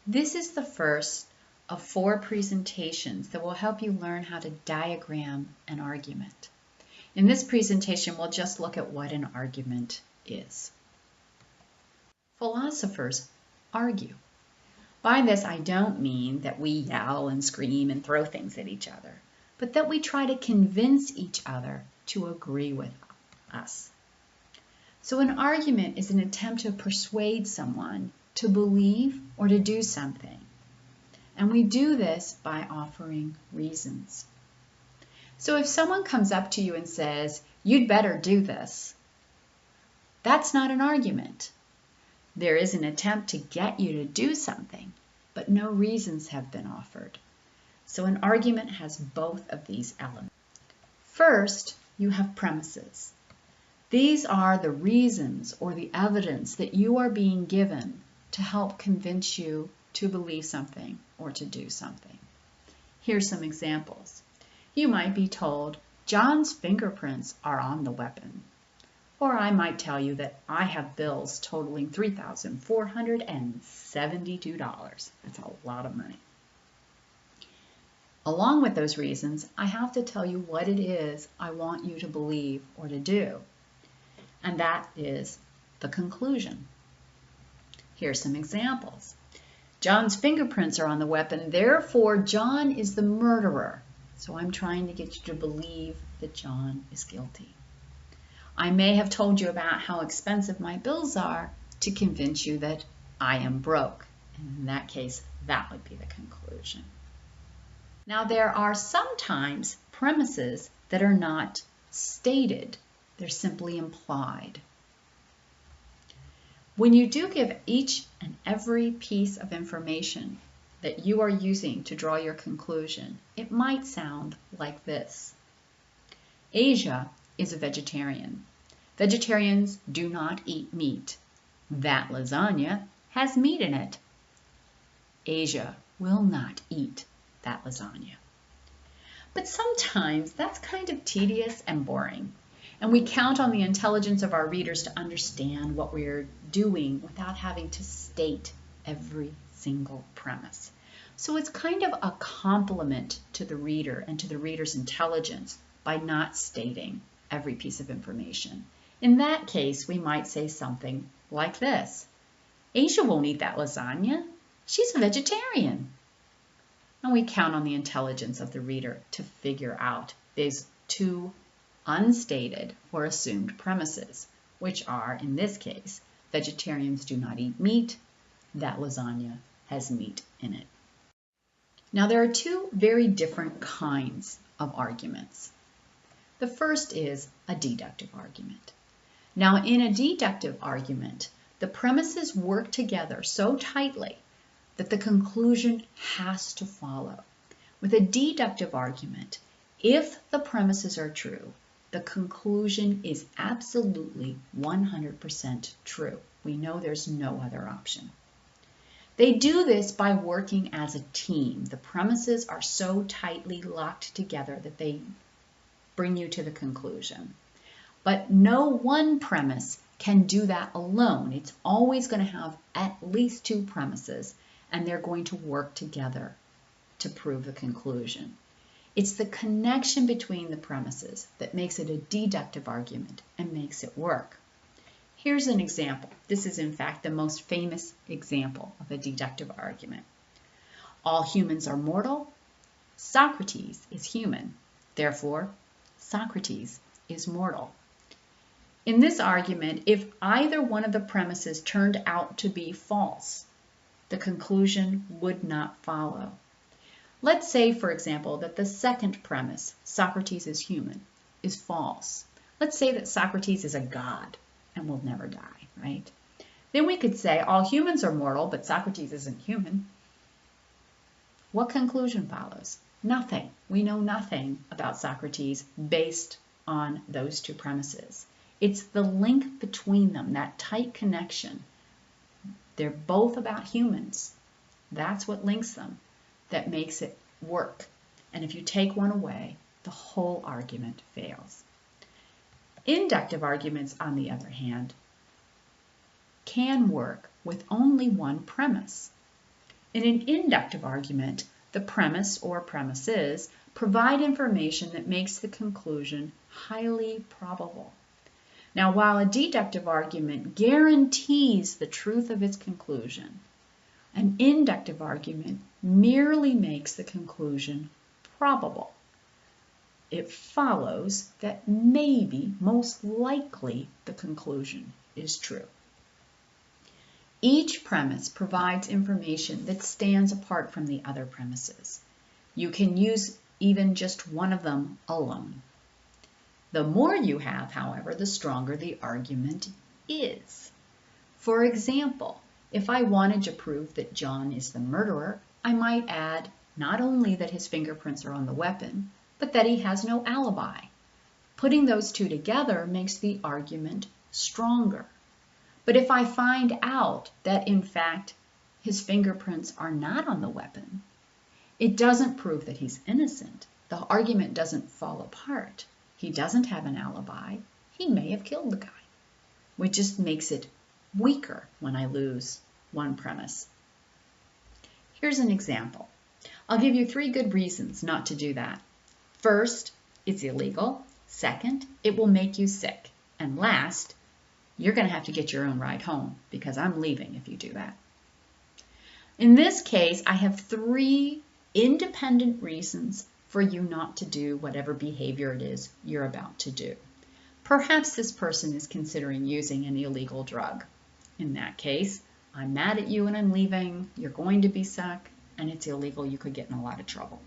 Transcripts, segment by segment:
This is the first of 4 presentations that will help you learn how to diagram an argument. In this presentation, we'll just look at what an argument is. Philosophers argue. By this, I don't mean that we yell and scream and throw things at each other, but that we try to convince each other to agree with us. So an argument is an attempt to persuade someone to believe or to do something. And we do this by offering reasons. So if someone comes up to you and says, "You'd better do this," that's not an argument. There is an attempt to get you to do something, but no reasons have been offered. So an argument has both of these elements. First, you have premises. These are the reasons or the evidence that you are being given to help convince you to believe something or to do something. Here's some examples. You might be told, "John's fingerprints are on the weapon." Or I might tell you that I have bills totaling $3,472. That's a lot of money. Along with those reasons, I have to tell you what it is I want you to believe or to do. And that is the conclusion. Here's some examples. John's fingerprints are on the weapon, therefore John is the murderer. So I'm trying to get you to believe that John is guilty. I may have told you about how expensive my bills are to convince you that I am broke. And in that case, that would be the conclusion. Now there are sometimes premises that are not stated. They're simply implied. When you do give each and every piece of information that you are using to draw your conclusion, it might sound like this. Asia is a vegetarian. Vegetarians do not eat meat. That lasagna has meat in it. Asia will not eat that lasagna. But sometimes that's kind of tedious and boring. And we count on the intelligence of our readers to understand what we're doing without having to state every single premise. So it's kind of a compliment to the reader and to the reader's intelligence by not stating every piece of information. In that case, we might say something like this. Asia won't eat that lasagna. She's a vegetarian. And we count on the intelligence of the reader to figure out these 2 unstated or assumed premises, which are, in this case, vegetarians do not eat meat, that lasagna has meat in it. Now there are 2 very different kinds of arguments. The first is a deductive argument. Now in a deductive argument, the premises work together so tightly that the conclusion has to follow. With a deductive argument, if the premises are true, the conclusion is absolutely 100% true. We know there's no other option. They do this by working as a team. The premises are so tightly locked together that they bring you to the conclusion. But no one premise can do that alone. It's always going to have at least 2 premises, and they're going to work together to prove the conclusion. It's the connection between the premises that makes it a deductive argument and makes it work. Here's an example. This is in fact the most famous example of a deductive argument. All humans are mortal. Socrates is human. Therefore, Socrates is mortal. In this argument, if either one of the premises turned out to be false, the conclusion would not follow. Let's say, for example, that the second premise, Socrates is human, is false. Let's say that Socrates is a god and will never die, right? Then we could say all humans are mortal, but Socrates isn't human. What conclusion follows? Nothing. We know nothing about Socrates based on those 2 premises. It's the link between them, that tight connection. They're both about humans. That's what links them, that makes it work. And if you take one away, the whole argument fails. Inductive arguments, on the other hand, can work with only one premise. In an inductive argument, the premise or premises provide information that makes the conclusion highly probable. Now, while a deductive argument guarantees the truth of its conclusion, an inductive argument merely makes the conclusion probable. It follows that maybe, most likely, the conclusion is true. Each premise provides information that stands apart from the other premises. You can use even just one of them alone. The more you have, however, the stronger the argument is. For example, if I wanted to prove that John is the murderer, I might add not only that his fingerprints are on the weapon, but that he has no alibi. Putting those two together makes the argument stronger. But if I find out that, in fact, his fingerprints are not on the weapon, it doesn't prove that he's innocent. The argument doesn't fall apart. He doesn't have an alibi. He may have killed the guy, which just makes it weaker when I lose one premise. Here's an example. I'll give you 3 good reasons not to do that. First, it's illegal. Second, it will make you sick. And last, you're going to have to get your own ride home because I'm leaving if you do that. In this case, I have 3 independent reasons for you not to do whatever behavior it is you're about to do. Perhaps this person is considering using an illegal drug. In that case, I'm mad at you and I'm leaving, you're going to be sick, and it's illegal, you could get in a lot of trouble.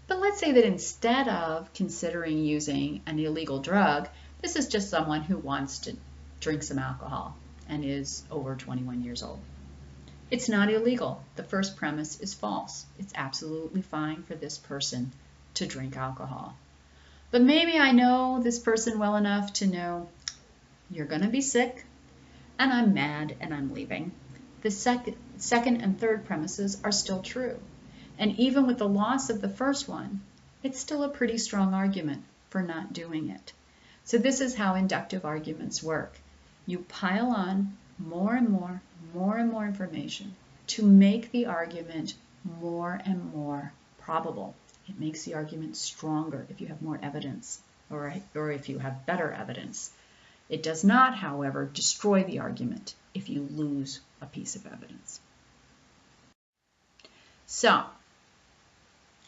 But let's say that instead of considering using an illegal drug, this is just someone who wants to drink some alcohol and is over 21 years old. It's not illegal. The first premise is false. It's absolutely fine for this person to drink alcohol. But maybe I know this person well enough to know you're going to be sick and I'm mad and I'm leaving. The second and third premises are still true. And even with the loss of the first one, it's still a pretty strong argument for not doing it. So this is how inductive arguments work. You pile on more and more information to make the argument more and more probable. It makes the argument stronger if you have more evidence or if you have better evidence. It does not, however, destroy the argument if you lose a piece of evidence. So,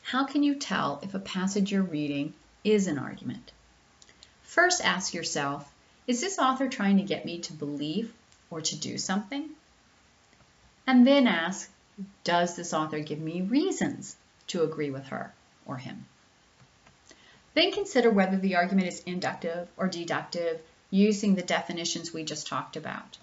how can you tell if a passage you're reading is an argument? First, ask yourself, is this author trying to get me to believe or to do something? And then ask, does this author give me reasons to agree with her or him? Then consider whether the argument is inductive or deductive using the definitions we just talked about.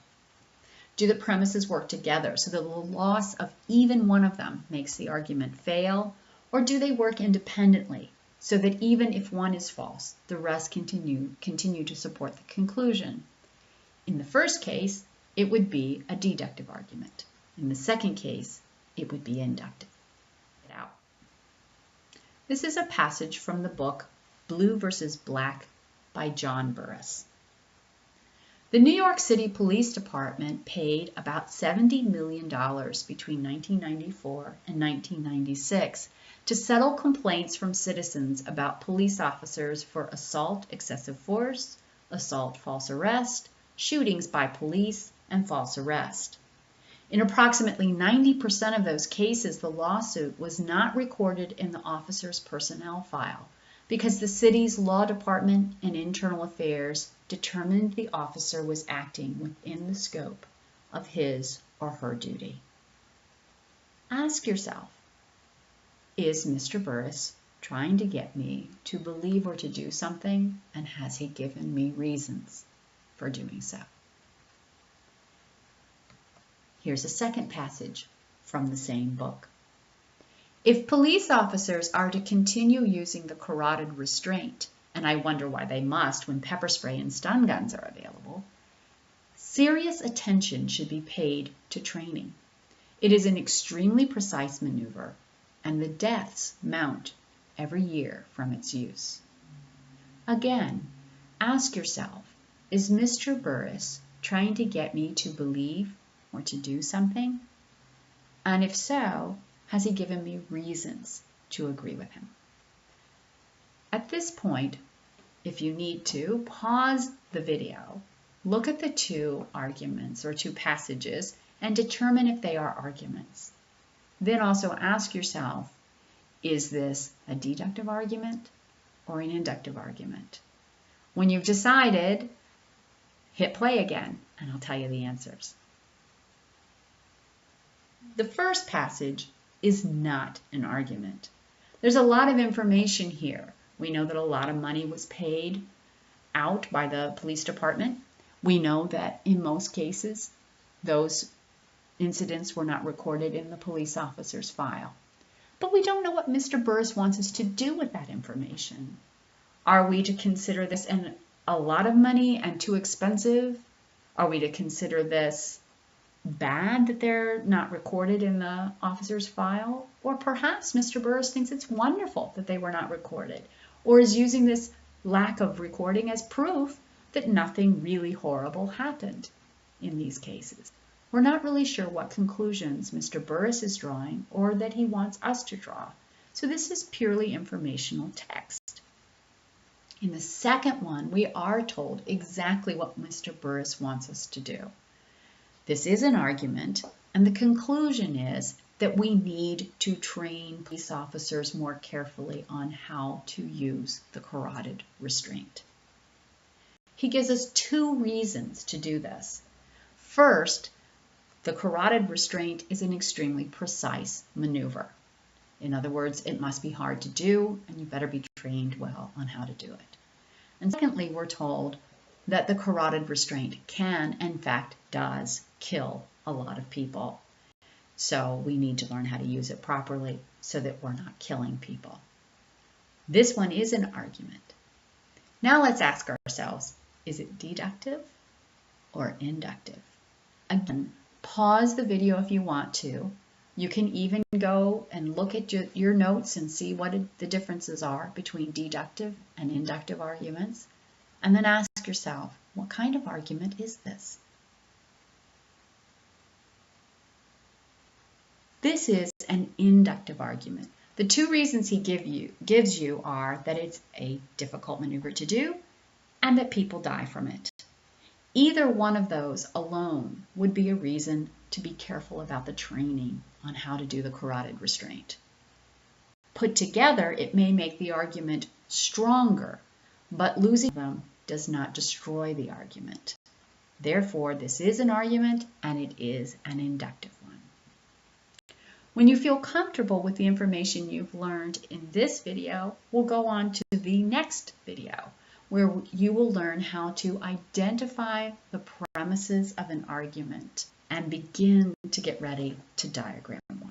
Do the premises work together so that the loss of even one of them makes the argument fail, or do they work independently so that even if one is false, the rest continue to support the conclusion? In the first case, it would be a deductive argument. In the second case, it would be inductive. This is a passage from the book Blue versus Black by John Burris. The New York City Police Department paid about $70 million between 1994 and 1996 to settle complaints from citizens about police officers for assault, excessive force, assault, false arrest, shootings by police, and false arrest. In approximately 90% of those cases, the lawsuit was not recorded in the officer's personnel file because the city's law department and internal affairs determined the officer was acting within the scope of his or her duty. Ask yourself, is Mr. Burris trying to get me to believe or to do something, and has he given me reasons for doing so? Here's a second passage from the same book. If police officers are to continue using the carotid restraint, and I wonder why they must when pepper spray and stun guns are available, serious attention should be paid to training. It is an extremely precise maneuver, and the deaths mount every year from its use. Again, ask yourself, is Mr. Burris trying to get me to believe or to do something? And if so, has he given me reasons to agree with him? At this point, if you need to, pause the video, look at the two arguments or two passages, and determine if they are arguments. Then also ask yourself, is this a deductive argument or an inductive argument? When you've decided, hit play again, and I'll tell you the answers. The first passage is not an argument. There's a lot of information here. We know that a lot of money was paid out by the police department. We know that in most cases, those incidents were not recorded in the police officer's file. But we don't know what Mr. Burris wants us to do with that information. Are we to consider this a lot of money and too expensive? Are we to consider this bad that they're not recorded in the officer's file? Or perhaps Mr. Burris thinks it's wonderful that they were not recorded, or is using this lack of recording as proof that nothing really horrible happened in these cases. We're not really sure what conclusions Mr. Burris is drawing or that he wants us to draw. So this is purely informational text. In the second one, we are told exactly what Mr. Burris wants us to do. This is an argument, and the conclusion is that we need to train police officers more carefully on how to use the carotid restraint. He gives us two reasons to do this. First, the carotid restraint is an extremely precise maneuver. In other words, it must be hard to do, and you better be trained well on how to do it. And secondly, we're told that the carotid restraint can, in fact, does kill a lot of people. So we need to learn how to use it properly so that we're not killing people. This one is an argument. Now let's ask ourselves, is it deductive or inductive? Again, pause the video if you want to. You can even go and look at your notes and see what the differences are between deductive and inductive arguments. And then ask yourself, what kind of argument is this? This is an inductive argument. The two reasons he gives you are that it's a difficult maneuver to do and that people die from it. Either one of those alone would be a reason to be careful about the training on how to do the carotid restraint. Put together, it may make the argument stronger, but losing them does not destroy the argument. Therefore, this is an argument and it is an inductive one. When you feel comfortable with the information you've learned in this video, we'll go on to the next video, where you will learn how to identify the premises of an argument and begin to get ready to diagram one.